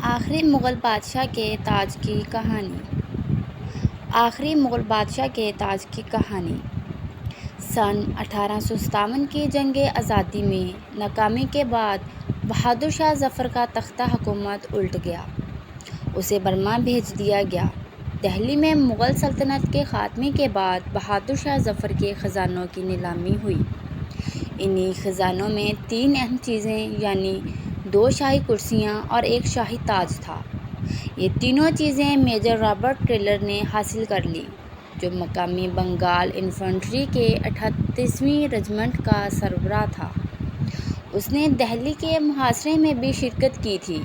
آخری مغل بادشاہ کے تاج کی کہانی۔ آخری مغل بادشاہ کے تاج کی کہانی۔ سن 1857 کی جنگ آزادی میں ناکامی کے بعد بہادر شاہ ظفر کا تختہ حکومت الٹ گیا۔ اسے برما بھیج دیا گیا۔ دہلی میں مغل سلطنت کے خاتمے کے بعد بہادر شاہ ظفر کے خزانوں کی نیلامی ہوئی۔ انہی خزانوں میں 3 اہم چیزیں یعنی 2 شاہی کرسیاں اور 1 شاہی تاج تھا۔ یہ تینوں چیزیں میجر رابرٹ ٹیلر نے حاصل کر لیں، جو مقامی بنگال انفنٹری کے 38ویں رجمنٹ کا سربراہ تھا۔ اس نے دہلی کے محاصرے میں بھی شرکت کی تھی۔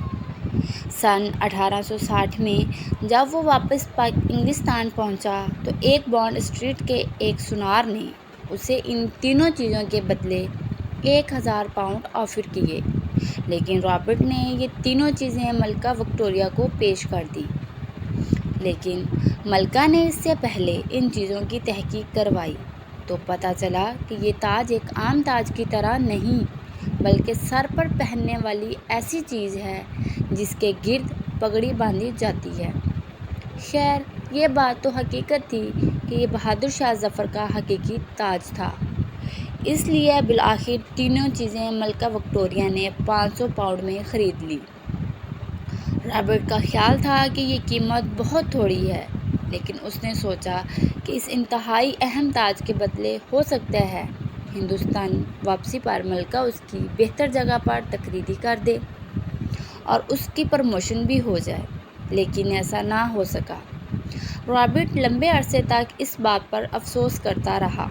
سن 1860 میں جب وہ واپس انگلستان پہنچا تو ایک بانڈ اسٹریٹ کے ایک سونار نے اسے ان تینوں چیزوں کے بدلے 1000 پاؤنڈ آفر کیے، لیکن رابرٹ نے یہ تینوں چیزیں ملکہ وکٹوریہ کو پیش کر دیں۔ لیکن ملکہ نے اس سے پہلے ان چیزوں کی تحقیق کروائی تو پتہ چلا کہ یہ تاج ایک عام تاج کی طرح نہیں، بلکہ سر پر پہننے والی ایسی چیز ہے جس کے گرد پگڑی باندھی جاتی ہے۔ خیر، یہ بات تو حقیقت تھی کہ یہ بہادر شاہ ظفر کا حقیقی تاج تھا۔ اس لیے بالآخر تینوں چیزیں ملکہ وکٹوریہ نے 500 پاؤنڈ میں خرید لیں۔ رابرٹ کا خیال تھا کہ یہ قیمت بہت تھوڑی ہے، لیکن اس نے سوچا کہ اس انتہائی اہم تاج کے بدلے ہو سکتا ہے ہندوستان واپسی پر ملکہ اس کی بہتر جگہ پر تقرری کر دے اور اس کی پروموشن بھی ہو جائے، لیکن ایسا نہ ہو سکا۔ رابرٹ لمبے عرصے تک اس بات پر افسوس کرتا رہا۔